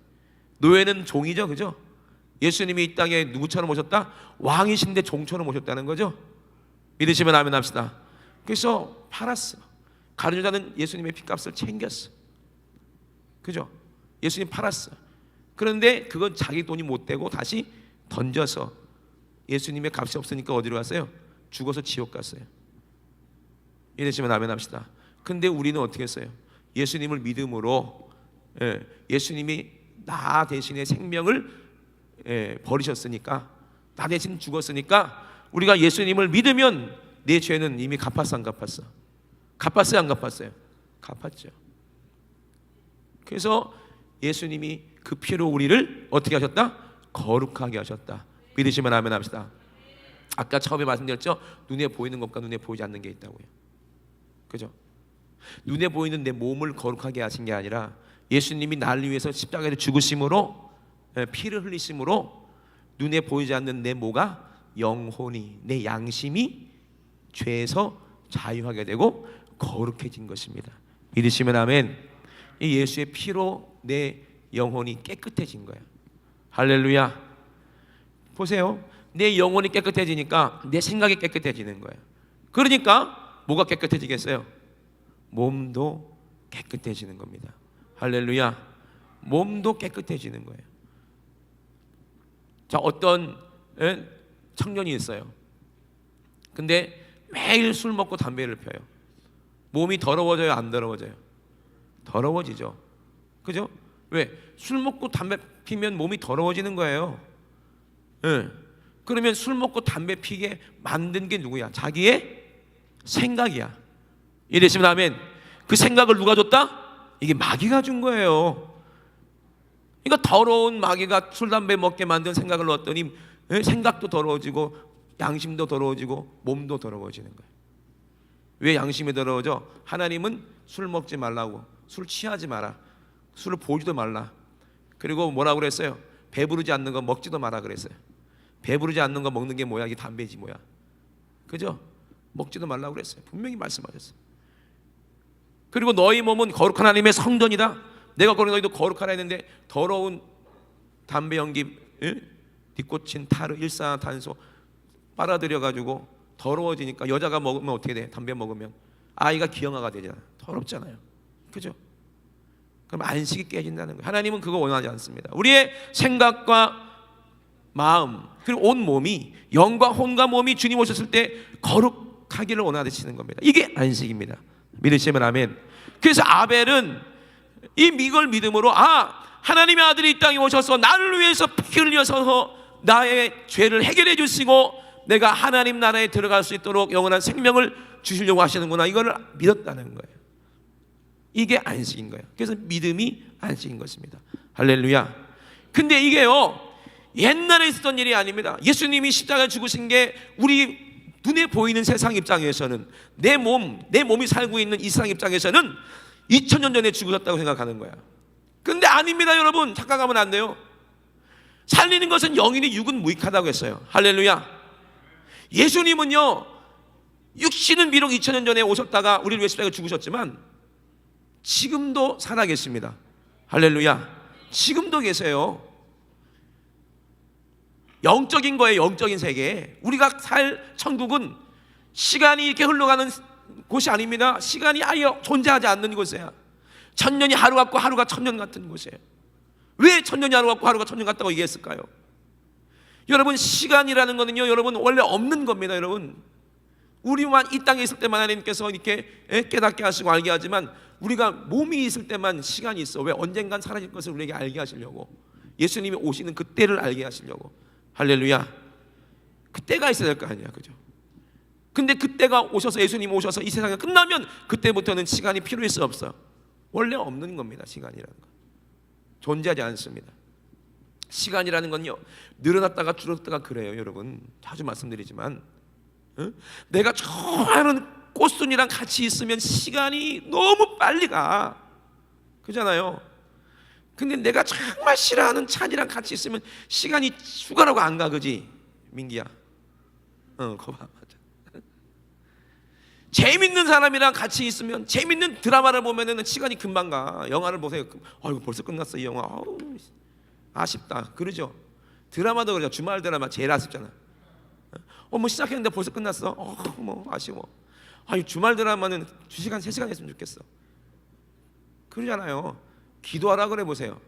노예는 종이죠, 그죠? 예수님이 이 땅에 누구처럼 오셨다? 왕이신데 종처럼 오셨다는 거죠. 믿으시면 아멘 합시다. 그래서 팔았어. 가룟 유다는 예수님의 핏값을 챙겼어. 그죠? 예수님 팔았어. 그런데 그건 자기 돈이 못 되고 다시 던져서 예수님의 값이 없으니까 어디로 갔어요? 죽어서 지옥 갔어요. 이러시면 아멘 합시다. 근데 우리는 어떻게 했어요? 예수님을 믿음으로, 예수님이 나 대신에 생명을 버리셨으니까, 나 대신 죽었으니까 우리가 예수님을 믿으면 내 죄는 이미 갚았어 안 갚았어? 갚았어요 안 갚았어요? 갚았죠. 그래서 예수님이 그 피로 우리를 어떻게 하셨다? 거룩하게 하셨다. 믿으시면 아멘 합시다. 아까 처음에 말씀드렸죠? 눈에 보이는 것과 눈에 보이지 않는 게 있다고요. 그죠? 눈에 보이는 내 몸을 거룩하게 하신 게 아니라 예수님이 나를 위해서 십자가에 죽으심으로, 피를 흘리심으로 눈에 보이지 않는 내 모가, 영혼이, 내 양심이 죄에서 자유하게 되고 거룩해진 것입니다. 믿으시면 아멘. 이 예수의 피로 내 영혼이 깨끗해진 거야. 할렐루야. 보세요. 내 영혼이 깨끗해지니까 내 생각이 깨끗해지는 거예요. 그러니까 뭐가 깨끗해지겠어요? 몸도 깨끗해지는 겁니다. 할렐루야. 몸도 깨끗해지는 거예요. 자, 어떤 청년이 있어요. 근데 매일 술 먹고 담배를 펴요. 몸이 더러워져요 안 더러워져요? 더러워지죠. 그죠? 왜? 술 먹고 담배 피면 몸이 더러워지는 거예요. 그러면 술 먹고 담배 피게 만든 게 누구야? 자기의 생각이야. 이러시면 아멘. 그 생각을 누가 줬다? 이게 마귀가 준 거예요. 그러니까 더러운 마귀가 술 담배 먹게 만든 생각을 넣었더니 생각도 더러워지고 양심도 더러워지고 몸도 더러워지는 거예요. 왜 양심이 더러워져? 하나님은 술 먹지 말라고, 술 취하지 마라, 술을 보지도 말라. 그리고 뭐라고 그랬어요? 배부르지 않는 거 먹지도 마라 그랬어요. 배부르지 않는 거 먹는 게 뭐야? 이게 담배지 뭐야? 그죠? 먹지도 말라고 그랬어요. 분명히 말씀하셨어요. 그리고 너희 몸은 거룩한 하나님의 성전이다. 내가 거룩 너희도 거룩하라 했는데 더러운 담배 연기, 니코틴, 타르, 일산화탄소 빨아들여가지고 더러워지니까 여자가 먹으면 어떻게 돼? 담배 먹으면 아이가 기형아가 되잖아. 더럽잖아요. 그죠? 그럼 안식이 깨진다는 거예요. 하나님은 그거 원하지 않습니다. 우리의 생각과 마음 그리고 온 몸이, 영과 혼과 몸이 주님 오셨을 때 거룩하기를 원하시는 겁니다. 이게 안식입니다. 믿으시면 아멘. 그래서 아벨은 이걸 믿음으로 하나님의 아들이 이 땅에 오셔서 나를 위해서 피 흘려서 나의 죄를 해결해 주시고 내가 하나님 나라에 들어갈 수 있도록 영원한 생명을 주시려고 하시는구나, 이거를 믿었다는 거예요. 이게 안식인 거예요. 그래서 믿음이 안식인 것입니다. 할렐루야. 근데 이게요 옛날에 있었던 일이 아닙니다. 예수님이 십자가에 죽으신 게 우리 눈에 보이는 세상 입장에서는, 내 몸이 살고 있는 이 세상 입장에서는 2000년 전에 죽으셨다고 생각하는 거야. 근데 아닙니다 여러분. 착각하면 안 돼요. 살리는 것은 영이니 육은 무익하다고 했어요. 할렐루야. 예수님은요 육신은 비록 2000년 전에 오셨다가 우리를 위해 십자가에 죽으셨지만 지금도 살아계십니다. 할렐루야. 지금도 계세요. 영적인 거예요. 영적인 세계. 우리가 살 천국은 시간이 이렇게 흘러가는 곳이 아닙니다. 시간이 아예 존재하지 않는 곳이에요. 천년이 하루 같고 하루가 천년 같은 곳이에요. 왜 천년이 하루 같고 하루가 천년 같다고 얘기했을까요? 여러분 시간이라는 거는요 여러분 원래 없는 겁니다. 여러분 우리만 이 땅에 있을 때만 하나님께서 이렇게 깨닫게 하시고 알게 하지만 우리가 몸이 있을 때만 시간이 있어. 왜? 언젠간 사라질 것을 우리에게 알게 하시려고, 예수님이 오시는 그때를 알게 하시려고. 할렐루야. 그때가 있어야 될 거 아니야. 그죠? 근데 그때가 오셔서, 예수님 오셔서 이 세상이 끝나면 그때부터는 시간이 필요할 수 없어. 원래 없는 겁니다. 시간이라는 거 존재하지 않습니다. 시간이라는 건요 늘어났다가 줄었다가 그래요. 여러분 자주 말씀드리지만 내가 좋아하는 꽃순이랑 같이 있으면 시간이 너무 빨리 가. 그잖아요. 근데 내가 정말 싫어하는 찬이랑 같이 있으면 시간이 휴가라고 안 가. 그지 민기야? 그거 봐. 맞아. 재밌는 사람이랑 같이 있으면, 재밌는 드라마를 보면은 시간이 금방 가. 영화를 보세요. 아이고 벌써 끝났어 이 영화. 아쉽다. 그러죠. 드라마도 그러죠. 주말 드라마 제일 아쉽잖아. 뭐 시작했는데 벌써 끝났어. 뭐 아쉬워. 아니 주말 드라마는 2시간 3시간 했으면 좋겠어. 그러잖아요. 기도하라 그래 보세요.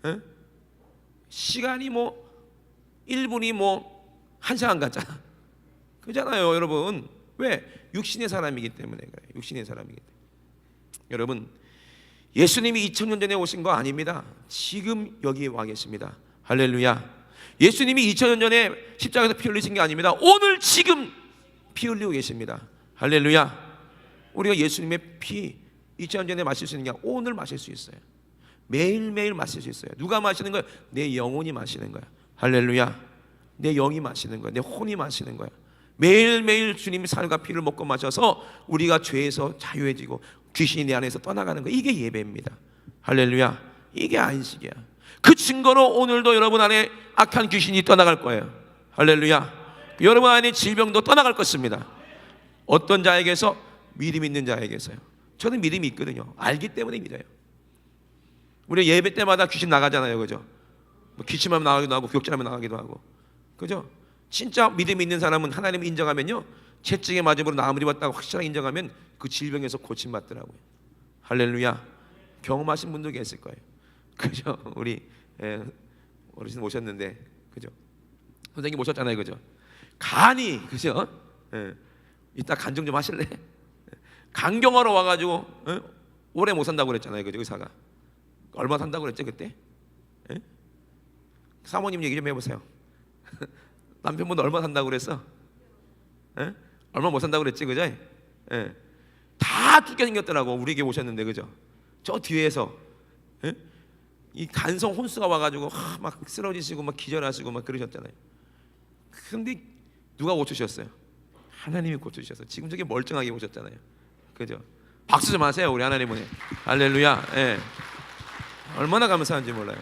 에? 시간이 뭐 1분이 뭐 1시간 같잖아. 그러잖아요 여러분. 왜? 육신의 사람이기 때문에 그래요. 육신의 사람이기 때문에. 여러분, 예수님이 2000년 전에 오신 거 아닙니다. 지금 여기 와 계십니다. 할렐루야. 예수님이 2000년 전에 십자가에서 피 흘리신 게 아닙니다. 오늘 지금 피 흘리고 계십니다. 할렐루야. 우리가 예수님의 피 2000년 전에 마실 수 있는 게 오늘 마실 수 있어요. 매일매일 마실 수 있어요. 누가 마시는 거예요? 내 영혼이 마시는 거야. 할렐루야. 내 영이 마시는 거야. 내 혼이 마시는 거야. 매일매일 주님이 살과 피를 먹고 마셔서 우리가 죄에서 자유해지고 귀신이 내 안에서 떠나가는 거. 이게 예배입니다. 할렐루야. 이게 안식이야. 그 증거로 오늘도 여러분 안에 악한 귀신이 떠나갈 거예요. 할렐루야. 여러분 안에 질병도 떠나갈 것입니다. 어떤 자에게서? 믿음 있는 자에게서요. 저는 믿음이 있거든요. 알기 때문에 믿어요. 우리 예배 때마다 귀신 나가잖아요. 그죠? 뭐 기침하면 나가기도 하고 구역질하면 나가기도 하고. 그죠? 진짜 믿음이 있는 사람은 하나님을 인정하면요, 채찍에 맞음으로 나무를 입었다고 확실하게 인정하면 그 질병에서 고침받더라고요. 할렐루야. 경험하신 분도 계실 거예요. 그죠? 우리 어르신 오셨는데, 그죠? 선생님 오셨잖아요. 그죠? 간이, 그죠? 이따 간증 좀 하실래? 간경하러 와가지고 오래 못 산다고 그랬잖아요. 그죠? 의사가 얼마 산다고 그랬죠 그때? 사모님 얘기 좀 해보세요. 남편분 얼마 산다고 그랬어? 얼마 못 산다고 그랬지, 그죠? 다 죽게 생겼더라고. 우리에게 오셨는데, 그죠? 저 뒤에서 이 간성 혼수가 와가지고 막 쓰러지시고 막 기절하시고 막 그러셨잖아요. 근데 누가 고쳐주셨어요? 하나님이 고쳐주셔서 지금 저게 멀쩡하게 오셨잖아요. 그죠? 박수 좀 하세요, 우리 하나님은. 할렐루야. 얼마나 감사한지 몰라요.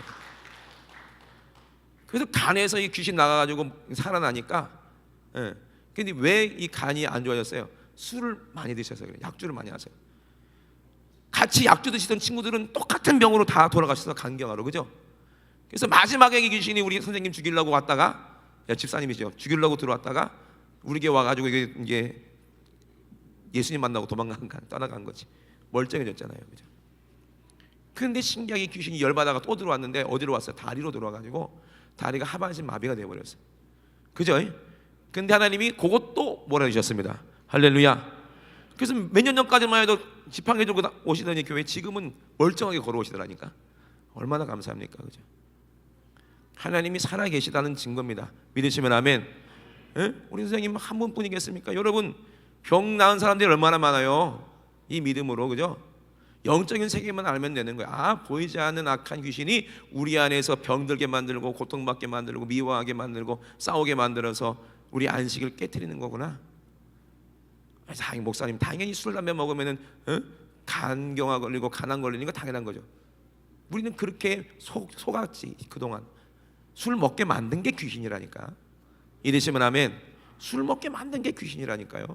그래서 간에서 이 귀신 나가가지고 살아나니까. 근데 왜 이 간이 안 좋아졌어요? 술을 많이 드셔서 그래요. 약주를 많이 하세요. 같이 약주 드시던 친구들은 똑같은 병으로 다 돌아가셔서 간경하러. 그죠? 그래서 마지막에 이 귀신이 우리 선생님 죽이려고 왔다가, 집사님이죠, 죽이려고 들어왔다가 우리에게 와가지고 이게 예수님 만나고 떠나간 거지. 멀쩡해졌잖아요. 그죠? 그런데 신기하게 귀신이 열받아가 또 들어왔는데 어디로 왔어요? 다리로 들어와가지고 다리가 하반신 마비가 되어버렸어요. 그죠? 근데 하나님이 그것도 몰아주셨습니다. 할렐루야. 그래서 몇 년 전까지만 해도 지팡이 들고 오시더니 교회 지금은 멀쩡하게 걸어오시더라니까. 얼마나 감사합니까? 그죠? 하나님이 살아계시다는 증거입니다. 믿으시면 아멘. 우리 선생님 한 분뿐이겠습니까? 여러분, 병 나은 사람들이 얼마나 많아요. 이 믿음으로. 그죠? 영적인 세계만 알면 되는 거야. 보이지 않는 악한 귀신이 우리 안에서 병들게 만들고 고통받게 만들고 미워하게 만들고 싸우게 만들어서 우리 안식을 깨트리는 거구나. 그래서 목사님, 당연히 술 담배 먹으면은 간경화 걸리고 간암 걸리는 거 당연한 거죠. 우리는 그렇게 속았지. 그동안 술 먹게 만든 게 귀신이라니까. 이러시면 아멘. 술 먹게 만든 게 귀신이라니까요.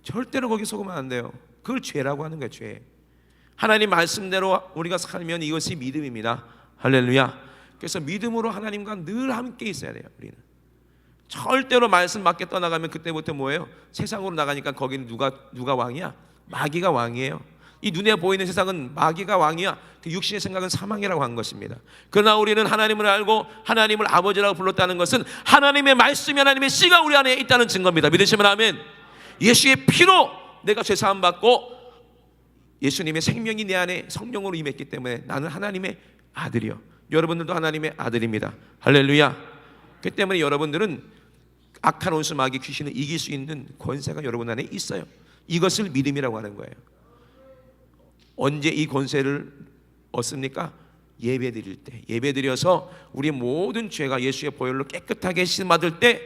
절대로 거기 속으면 안 돼요. 그걸 죄라고 하는 거예요. 죄. 하나님 말씀대로 우리가 살면 이것이 믿음입니다. 할렐루야. 그래서 믿음으로 하나님과 늘 함께 있어야 돼요. 우리는 절대로 말씀 밖에 떠나가면 그때부터 뭐예요? 세상으로 나가니까 거기는 누가 왕이야? 마귀가 왕이에요. 이 눈에 보이는 세상은 마귀가 왕이야. 그 육신의 생각은 사망이라고 한 것입니다. 그러나 우리는 하나님을 알고 하나님을 아버지라고 불렀다는 것은 하나님의 말씀이, 하나님의 씨가 우리 안에 있다는 증거입니다. 믿으시면 아멘. 예수의 피로 내가 죄 사함 받고 예수님의 생명이 내 안에 성령으로 임했기 때문에 나는 하나님의 아들이요. 여러분들도 하나님의 아들입니다. 할렐루야. 그 때문에 여러분들은 악한 원수 마귀 귀신을 이길 수 있는 권세가 여러분 안에 있어요. 이것을 믿음이라고 하는 거예요. 언제 이 권세를 얻습니까? 예배 드릴 때. 예배 드려서 우리 모든 죄가 예수의 보혈로 깨끗하게 씻음받을 때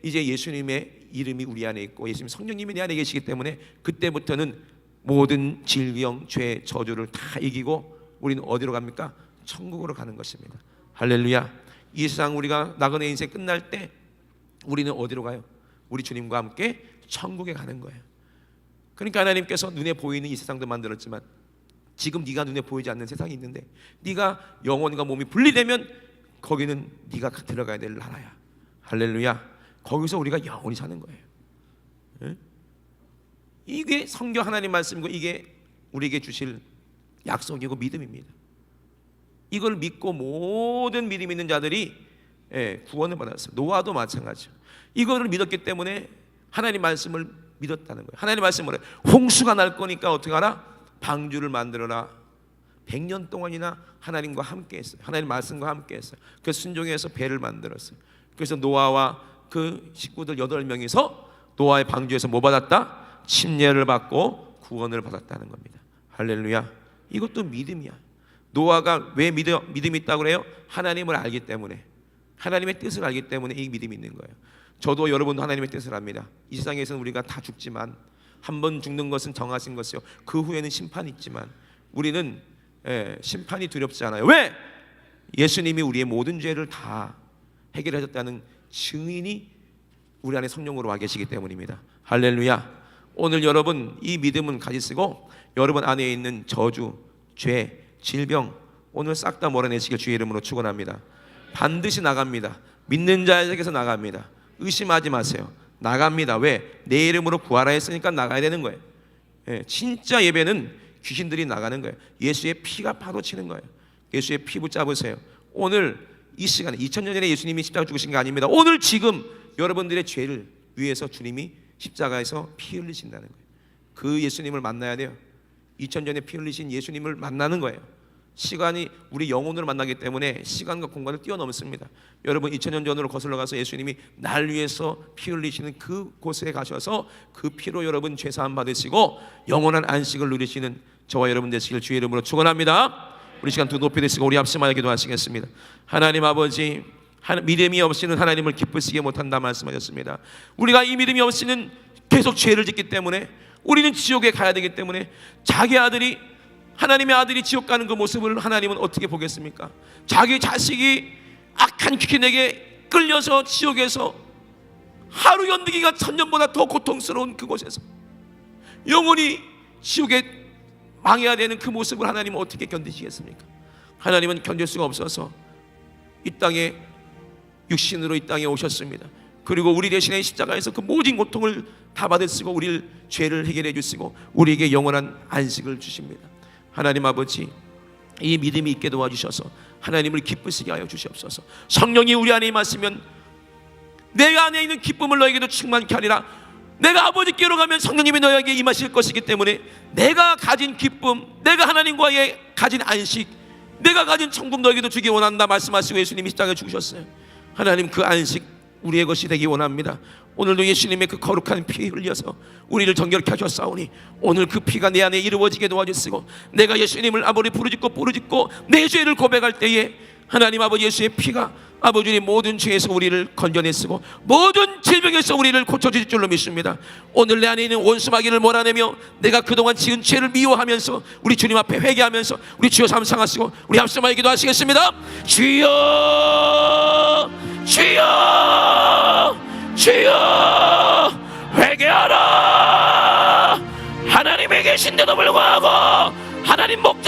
이제 예수님의 이름이 우리 안에 있고 예수님 성령님이 내 안에 계시기 때문에 그때부터는 모든 질병, 죄, 저주를 다 이기고 우리는 어디로 갑니까? 천국으로 가는 것입니다. 할렐루야. 이 세상 우리가 나그네 인생 끝날 때 우리는 어디로 가요? 우리 주님과 함께 천국에 가는 거예요. 그러니까 하나님께서 눈에 보이는 이 세상도 만들었지만 지금 네가 눈에 보이지 않는 세상이 있는데 네가 영혼과 몸이 분리되면 거기는 네가 들어가야 될 나라야. 할렐루야. 거기서 우리가 영원히 사는 거예요. 이게 성경 하나님 말씀이고 이게 우리에게 주실 약속이고 믿음입니다. 이걸 믿고 모든 믿음 있는 자들이 구원을 받았어요. 노아도 마찬가지죠. 이거를 믿었기 때문에 하나님 말씀을 믿었다는 거예요. 하나님 말씀을 홍수가 날 거니까 어떻게 하라? 방주를 만들어라. 100년 동안이나 하나님과 함께 했어요. 하나님 말씀과 함께 했어요. 그 순종해서 배를 만들었어요. 그래서 노아와 그 식구들 8명이서 노아의 방주에서 뭐 받았다? 침례를 받고 구원을 받았다는 겁니다. 할렐루야. 이것도 믿음이야. 노아가 왜 믿음이 있다고 그래요? 하나님을 알기 때문에, 하나님의 뜻을 알기 때문에 이 믿음이 있는 거예요. 저도 여러분도 하나님의 뜻을 압니다. 이 세상에서는 우리가 다 죽지만, 한 번 죽는 것은 정하신 것이요 그 후에는 심판이 있지만 우리는 심판이 두렵지 않아요. 왜? 예수님이 우리의 모든 죄를 다 해결하셨다는 증인이 우리 안에 성령으로 와 계시기 때문입니다. 할렐루야. 오늘 여러분 이 믿음은 가지시고 여러분 안에 있는 저주, 죄, 질병 오늘 싹 다 몰아내시길 주의 이름으로 축원합니다. 반드시 나갑니다. 믿는 자에게서 나갑니다. 의심하지 마세요. 나갑니다. 왜? 내 이름으로 구하라 했으니까 나가야 되는 거예요. 진짜 예배는 귀신들이 나가는 거예요. 예수의 피가 파도치는 거예요. 예수의 피 붙잡으세요. 오늘 이 시간에 2000년 전에 예수님이 십자가 죽으신 게 아닙니다. 오늘 지금 여러분들의 죄를 위해서 주님이 십자가에서 피 흘리신다는 거예요. 그 예수님을 만나야 돼요. 2000년 전에 피 흘리신 예수님을 만나는 거예요. 시간이 우리 영혼을 만나기 때문에 시간과 공간을 뛰어넘습니다. 여러분 2000년 전으로 거슬러 가서 예수님이 날 위해서 피 흘리시는 그 곳에 가셔서 그 피로 여러분 죄 사함 받으시고 영원한 안식을 누리시는 저와 여러분 되시길 주의 이름으로 축원합니다. 우리 시간 두 높이 되시고 우리 합심하여 기도하시겠습니다. 하나님 아버지, 믿음이 없이는 하나님을 기쁘시게 못한다 말씀하셨습니다. 우리가 이 믿음이 없이는 계속 죄를 짓기 때문에 우리는 지옥에 가야 되기 때문에 자기 아들이, 하나님의 아들이 지옥 가는 그 모습을 하나님은 어떻게 보겠습니까? 자기 자식이 악한 귀신에게 끌려서 지옥에서 하루 연득이가 1000년보다 더 고통스러운 그곳에서 영원히 지옥에 망해야 되는 그 모습을 하나님은 어떻게 견디시겠습니까? 하나님은 견딜 수가 없어서 이 땅에 육신으로 이 땅에 오셨습니다. 그리고 우리 대신에 십자가에서 그 모든 고통을 다 받으시고 우리를 죄를 해결해 주시고 우리에게 영원한 안식을 주십니다. 하나님 아버지, 이 믿음이 있게 도와주셔서 하나님을 기쁘시게 하여 주시옵소서. 성령이 우리 안에 임하시면 내 안에 있는 기쁨을 너에게도 충만케 하리라. 내가 아버지께로 가면 성령님이 너에게 임하실 것이기 때문에 내가 가진 기쁨, 내가 하나님과의 가진 안식, 내가 가진 천국 너에게도 주기 원한다 말씀하시고 예수님이 십자가에 죽으셨어요. 하나님 그 안식 우리의 것이 되기 원합니다. 오늘도 예수님의 그 거룩한 피 흘려서 우리를 정결케 하셨사오니 오늘 그 피가 내 안에 이루어지게 도와주시고 내가 예수님을 아버지 부르짖고 내 죄를 고백할 때에 하나님 아버지 예수의 피가 아버지 모든 죄에서 우리를 건져내시고 모든 질병에서 우리를 고쳐주실 줄로 믿습니다. 오늘 내 안에 있는 원수마귀를 몰아내며 내가 그동안 지은 죄를 미워하면서 우리 주님 앞에 회개하면서 우리 주여 삼상하시고 우리 합심하여 기도하시겠습니다. 주여 주여 주여 회개하라. 하나님에 계신데도 불구하고 하나님 못